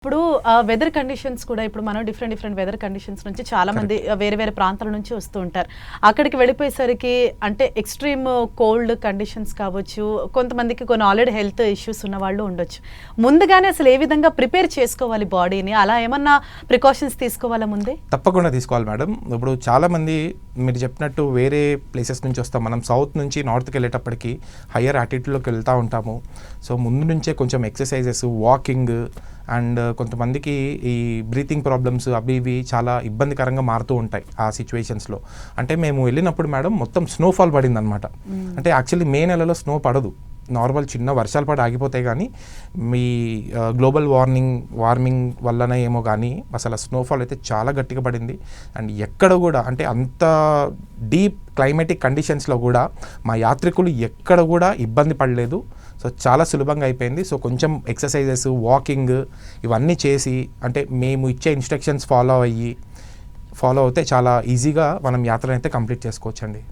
ఇప్పుడు weather conditions కూడా ఇప్పుడు మనం డిఫరెంట్ వెదర్ కండిషన్స్ నుంచి చాలా మంది వేరే ప్రాంతాల నుంచి వస్తూ ఉంటారు. అక్కడికి వెళ్ళిపోయేసరికి అంటే ఎక్స్ట్రీమ్ కోల్డ్ కండిషన్స్ కావచ్చు, కొంతమందికి కొన్ని ఆల్రెడీ హెల్త్ ఇష్యూస్ ఉన్న వాళ్ళు ఉండొచ్చు. ముందుగానే అసలు ఏ విధంగా ప్రిపేర్ చేసుకోవాలి బాడీని, అలా ఏమన్నా ప్రికాషన్స్ తీసుకోవాలా ముందే? తప్పకుండా తీసుకోవాలి మేడం. ఇప్పుడు చాలా మంది మీరు చెప్పినట్టు వేరే ప్లేసెస్ నుంచి వస్తాం, మనం సౌత్ నుంచి నార్త్కి వెళ్ళేటప్పటికి హయ్యర్ ఆటిట్యూడ్లోకి వెళ్తూ ఉంటాము. సో ముందు నుంచే కొంచెం ఎక్సర్సైజెస్, వాకింగ్ అండ్ కొంతమందికి ఈ బ్రీతింగ్ ప్రాబ్లమ్స్ అవి ఇవి చాలా ఇబ్బందికరంగా మారుతూ ఉంటాయి ఆ సిచ్యువేషన్స్లో. అంటే మేము వెళ్ళినప్పుడు మేడం మొత్తం స్నోఫాల్ పడింది అనమాట. అంటే యాక్చువల్లీ మే నెలలో స్నో పడదు, నార్మల్ చిన్న వర్షాలు పడి ఆగిపోతాయి. కానీ మీ గ్లోబల్ వార్మింగ్ వల్లనే ఏమో కానీ అసలు స్నోఫాల్ అయితే చాలా గట్టిగా పడింది. అండ్ ఎక్కడ కూడా అంటే అంత డీప్ క్లైమేటిక్ కండిషన్స్లో కూడా మా యాత్రికులు ఎక్కడ కూడా ఇబ్బంది పడలేదు. సో చాలా సులభంగా అయిపోయింది. సో కొంచెం ఎక్సర్సైజెస్, వాకింగ్ ఇవన్నీ చేసి అంటే మేము ఇచ్చే ఇన్స్ట్రక్షన్స్ ఫాలో అవుతే చాలా ఈజీగా మనం యాత్రను అయితే కంప్లీట్ చేసుకోవచ్చండి.